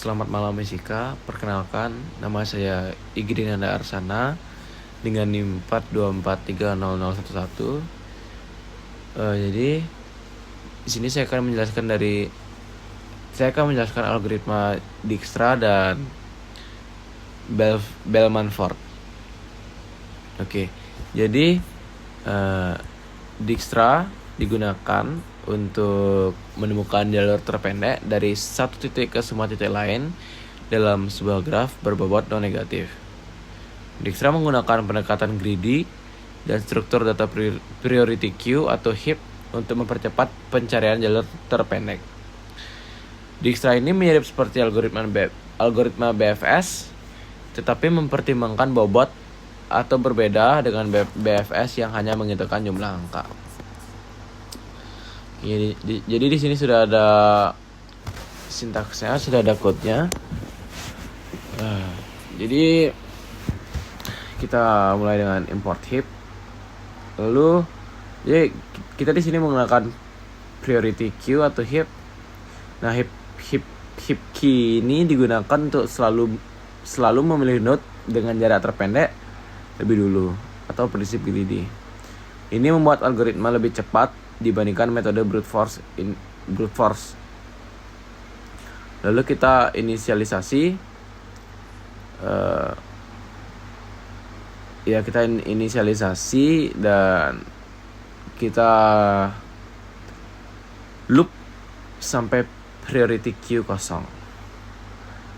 Selamat malam Jessica, perkenalkan nama saya Igri Nanda Arsana dengan NIM 424300011. Jadi di sini saya akan menjelaskan algoritma Dijkstra dan Bellman-Ford. Oke, jadi Dijkstra digunakan untuk menemukan jalur terpendek dari satu titik ke semua titik lain dalam sebuah graf berbobot non negatif. Dijkstra menggunakan pendekatan greedy dan struktur data priority queue atau heap untuk mempercepat pencarian jalur terpendek. Dijkstra ini mirip seperti algoritma BFS, tetapi mempertimbangkan bobot atau berbeda dengan BFS yang hanya menghitungkan jumlah angka. Jadi di sini sudah ada sintaksnya, sudah ada code-nya. Jadi kita mulai dengan import heap. Lalu jadi kita di sini menggunakan priority queue atau heap. Nah, heap key ini digunakan untuk selalu memilih node dengan jarak terpendek lebih dulu atau prinsip greedy. Ini membuat algoritma lebih cepat dibandingkan metode brute force. Lalu kita inisialisasi dan kita loop sampai priority queue kosong.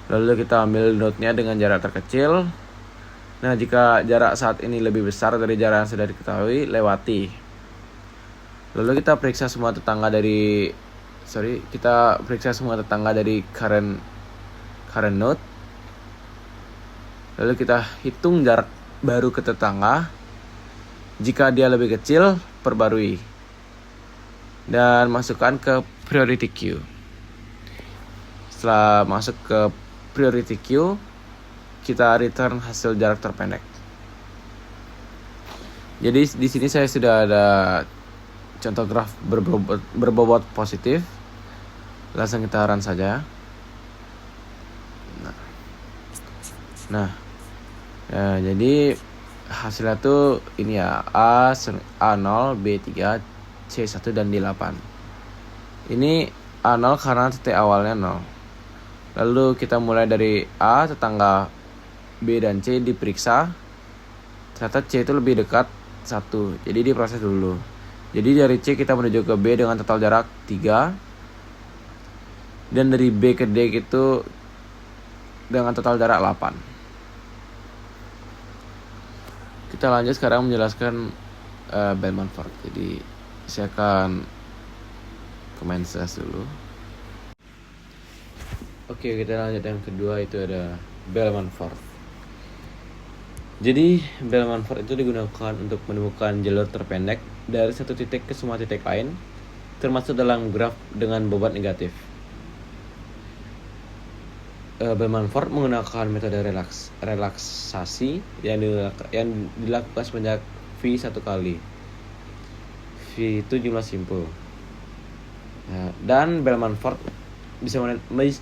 Lalu kita ambil node-nya dengan jarak terkecil. Nah, jika jarak saat ini lebih besar dari jarak yang sudah diketahui, lewati. Lalu kita periksa semua tetangga dari current node. Lalu kita hitung jarak baru ke tetangga. Jika dia lebih kecil, perbarui dan masukkan ke priority queue. Setelah masuk ke priority queue, kita return hasil jarak terpendek. Jadi di sini saya sudah ada contoh graf berbobot positif. Langsung kita run saja. Nah, jadi hasilnya tuh ini ya, A0, B3, C1 dan D8. Ini A0 karena titik awalnya 0. Lalu kita mulai dari A, tetangga B dan C diperiksa. Ternyata C itu lebih dekat 1, jadi diproses dulu. Jadi dari C kita menuju ke B dengan total jarak 3. Dan dari B ke D itu dengan total jarak 8. Kita lanjut sekarang menjelaskan Bellman-Ford. Jadi saya akan comment dulu. Oke, kita lanjut yang kedua, itu ada Bellman-Ford. Jadi Bellman-Ford itu digunakan untuk menemukan jalur terpendek dari satu titik ke semua titik lain, termasuk dalam graf dengan bobot negatif. Bellman-Ford menggunakan metode relaksasi yang dilakukan sebanyak V satu kali. V itu jumlah simpul. Dan Bellman-Ford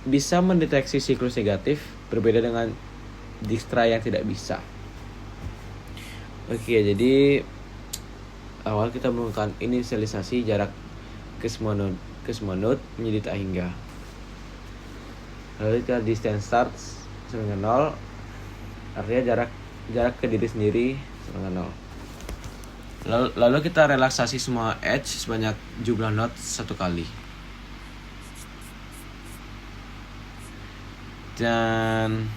bisa mendeteksi siklus negatif, berbeda dengan Dijkstra yang tidak bisa. Oke, jadi awal kita melakukan inisialisasi jarak ke semua node menjadi tak hingga. Lalu kita distance start sama dengan 0, artinya jarak ke diri sendiri sama dengan 0. Lalu kita relaksasi semua edge sebanyak jumlah node satu kali. Dan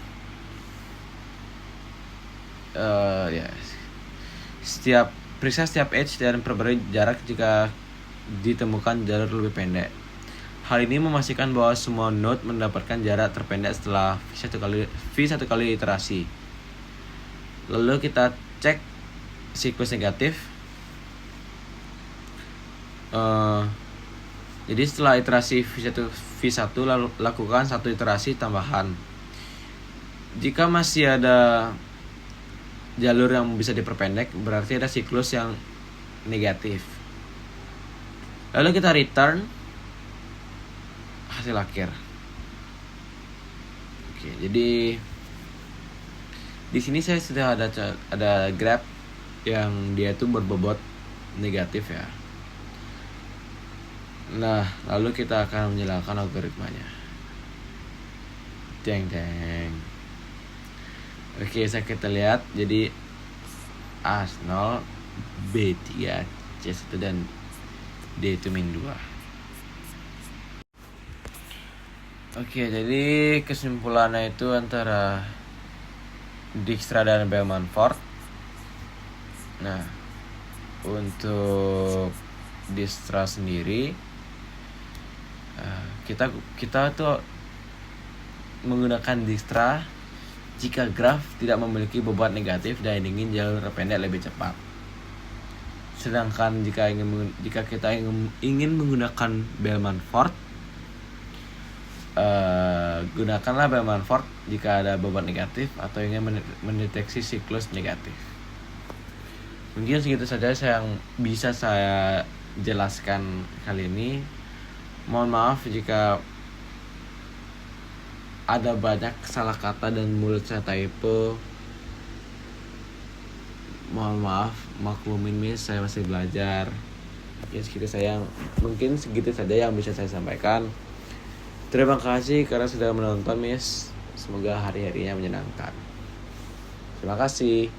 periksa setiap edge dan perbarui jarak jika ditemukan jalur lebih pendek. Hal ini memastikan bahwa semua node mendapatkan jarak terpendek setelah V satu kali iterasi. Lalu kita cek siklus negatif. Jadi setelah iterasi V1 lalu lakukan satu iterasi tambahan. Jika masih ada jalur yang bisa diperpendek, berarti ada siklus yang negatif. Lalu kita return hasil akhir. Oke, jadi di sini saya sudah ada graph yang dia tuh berbobot negatif ya. Nah, lalu kita akan menyalakan algoritmanya. Deng deng. Oke, kita lihat. Jadi A0, B3, C1 dan D itu min 2. Oke, jadi kesimpulannya itu antara Dijkstra dan Bellman-Ford. Nah, untuk Dijkstra sendiri kita tuh menggunakan Dijkstra jika graf tidak memiliki bobot negatif dan ingin jalur pendek lebih cepat. Sedangkan jika kita ingin menggunakan Bellman-Ford, gunakanlah Bellman-Ford jika ada bobot negatif atau ingin mendeteksi siklus negatif. Mungkin segitu saja yang bisa saya jelaskan kali ini. Mohon maaf jika ada banyak salah kata dan mulut saya typo. Mohon maaf, maklumin Miss, saya masih belajar. Mungkin segitu saja yang bisa saya sampaikan. Terima kasih karena sudah menonton Miss. Semoga hari-harinya menyenangkan. Terima kasih.